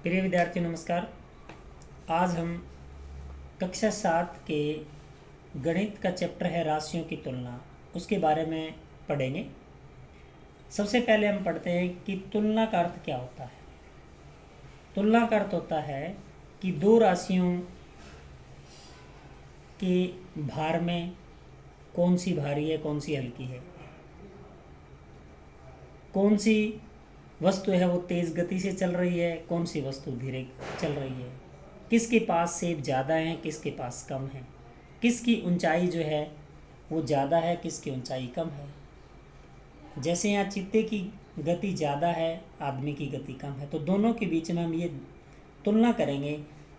प्रिय विद्यार्थी नमस्कार। आज हम कक्षा 7 के गणित का चैप्टर है राशियों की तुलना, उसके बारे में पढ़ेंगे। सबसे पहले हम पढ़ते हैं कि तुलना का अर्थ क्या होता है। तुलना का अर्थ होता है कि दो राशियों के भार में कौन सी भारी है, कौन सी हल्की है, कौन सी वस्तु है वो तेज़ गति से चल रही है, कौन सी वस्तु धीरे चल रही है, किसके पास सेब ज़्यादा है, किसके पास कम है, किसकी ऊंचाई जो है वो ज़्यादा है, किसकी ऊंचाई कम है। जैसे यहाँ चित्ते की गति ज़्यादा है, आदमी की गति कम है, तो दोनों के बीच में हम ये तुलना करेंगे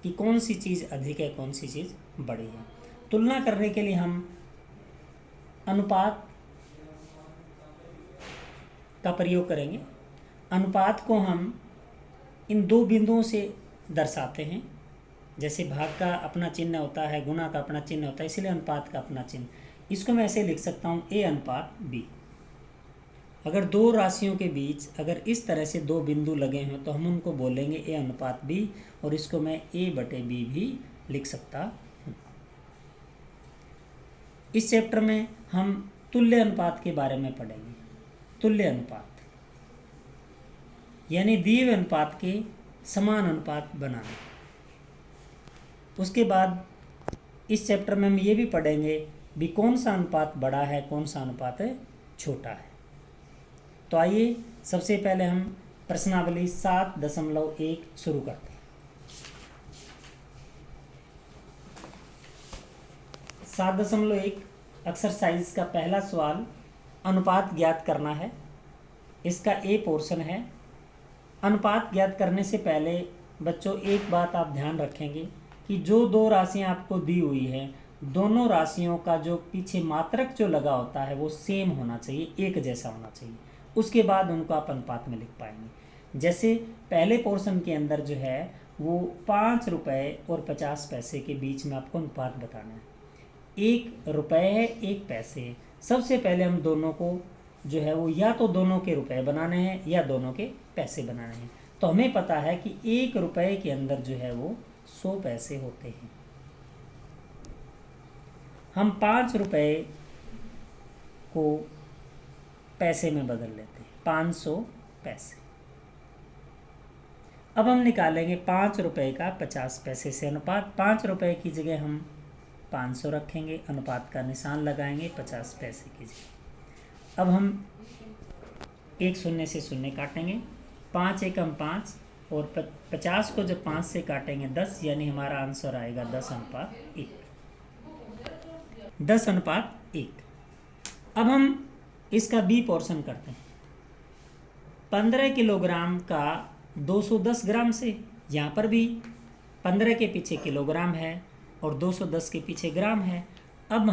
कि कौन सी चीज़ अधिक है, कौन सी चीज़ बड़ी है। तुलना करने के लिए हम अनुपात का प्रयोग करेंगे। अनुपात को हम इन दो बिंदुओं से दर्शाते हैं। जैसे भाग का अपना चिन्ह होता है, गुणा का अपना चिन्ह होता है, इसलिए अनुपात का अपना चिन्ह। इसको मैं ऐसे लिख सकता हूँ A अनुपात B। अगर दो राशियों के बीच अगर इस तरह से दो बिंदु लगे हों तो हम उनको बोलेंगे A अनुपात B, और इसको मैं A/B भी लिख सकता हूँ। इस चैप्टर में हम तुल्य अनुपात के बारे में पढ़ेंगे। तुल्य अनुपात यानी दिए हुए अनुपात के समान अनुपात बनाना। उसके बाद इस चैप्टर में हम ये भी पढ़ेंगे भी कौन सा अनुपात बड़ा है, कौन सा अनुपात छोटा है। तो आइए सबसे पहले हम प्रश्नावली 7.1 शुरू करते हैं। 7.1 एक्सरसाइज का पहला सवाल अनुपात ज्ञात करना है। इसका ए पोर्शन है। अनुपात ज्ञात करने से पहले बच्चों एक बात आप ध्यान रखेंगे कि जो दो राशियां आपको दी हुई हैं, दोनों राशियों का जो पीछे मात्रक जो लगा होता है वो सेम होना चाहिए, एक जैसा होना चाहिए। उसके बाद उनको आप अनुपात में लिख पाएंगे। जैसे पहले पोर्शन के अंदर जो है वो 5 रुपये और 50 पैसे के बीच में आपको अनुपात बताना है। 1 रुपये है, 1 पैसे है। सबसे पहले हम दोनों को जो है वो या तो दोनों के रुपए बनाने हैं या दोनों के पैसे बनाने हैं। तो हमें पता है कि 1 रुपये के अंदर जो है वो 100 पैसे होते हैं। हम 5 रुपये को पैसे में बदल लेते हैं, 500 पैसे। अब हम निकालेंगे 5 रुपये का 50 पैसे से अनुपात। 5 रुपये की जगह हम 500 रखेंगे, अनुपात का निशान लगाएंगे 50 पैसे की जगह। अब हम एक शून्य से शून्य काटेंगे, 5 एकम 5, और 50 को जब 5 से काटेंगे 10, यानी हमारा आंसर आएगा 10:1। 10:1। अब हम इसका बी पोर्शन करते हैं। 15 किलोग्राम का 210 ग्राम से, यहाँ पर भी 15 के पीछे किलोग्राम है और 210 के पीछे ग्राम है। अब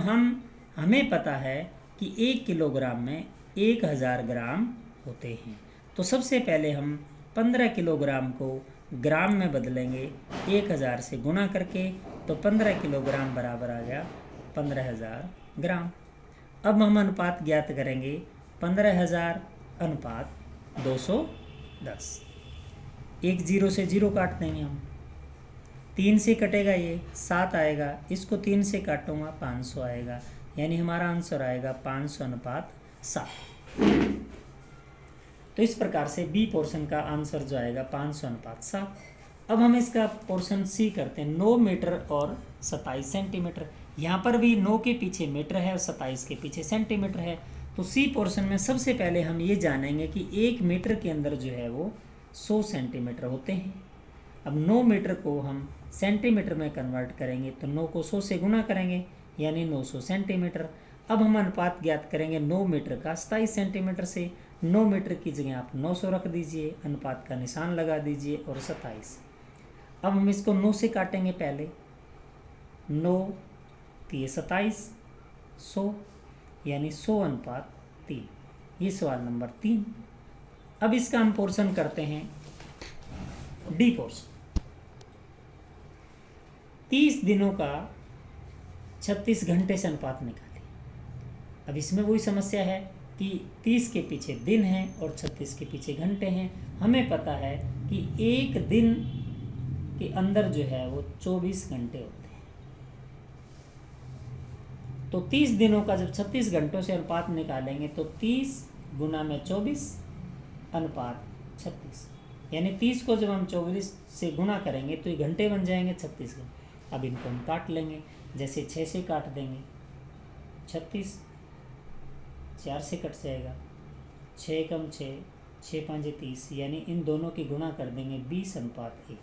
हमें पता है कि 1 किलोग्राम में 1000 ग्राम होते हैं। तो सबसे पहले हम 15 किलोग्राम को ग्राम में बदलेंगे 1000 से गुणा करके, तो 15 किलोग्राम बराबर आ गया 15000 ग्राम। अब हम अनुपात ज्ञात करेंगे। 15000 अनुपात 210। 1 0 से 0 काट देंगे हम, 3 से कटेगा ये 7 आएगा, इसको 3 से काटूंगा 500 आएगा, यानी हमारा आंसर आएगा 500:7। तो इस प्रकार से बी पोर्शन का आंसर जो आएगा 500:7। अब हम इसका पोर्शन सी करते हैं। 9 मीटर और 27 सेंटीमीटर। यहाँ पर भी 9 के पीछे मीटर है और 27 के पीछे सेंटीमीटर है। तो सी पोर्शन में सबसे पहले हम ये जानेंगे कि 1 मीटर के अंदर जो है वो 100 सेंटीमीटर होते हैं। अब 9 मीटर को हम सेंटीमीटर में कन्वर्ट करेंगे तो 9 को 100 से गुणा करेंगे, यानी 900 सेंटीमीटर। अब हम अनुपात ज्ञात करेंगे 9 मीटर का 27 सेंटीमीटर से। 9 मीटर की जगह आप 900 रख दीजिए, अनुपात का निशान लगा दीजिए, और 27। अब हम इसको 9 से काटेंगे पहले, 9 3 27, 100, यानी 100:3। ये सवाल नंबर 3। अब इसका हम पोर्शन करते हैं डी पोर्शन। 30 दिनों का 36 घंटे से अनुपात निकालें। अब इसमें वही समस्या है कि 30 के पीछे दिन है और 36 के पीछे घंटे हैं। हमें पता है कि एक दिन कि अंदर जो है वो 24 घंटे होते हैं। तो 30 दिनों का जब 36 घंटों से अनुपात निकालेंगे तो 30 गुना में 24 अनुपात 36, यानी 30 को जब हम 24 से गुना करेंगे तो ये घंटे बन जाएंगे 36 घंटे। अब इनको हम काट लेंगे, जैसे 6 से काट देंगे 36, 4 से कट जाएगा 6 कम 6, 6 5 30, यानी इन दोनों की गुणा कर देंगे 20:1,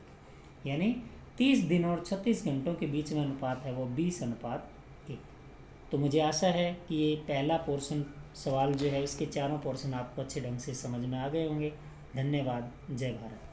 यानी 30 दिन और 36 घंटों के बीच में अनुपात है वो 20:1। तो मुझे आशा है कि ये पहला पोर्शन सवाल जो है इसके चारों पोर्शन आपको अच्छे ढंग से समझ में आ गए होंगे। धन्यवाद। जय भारत।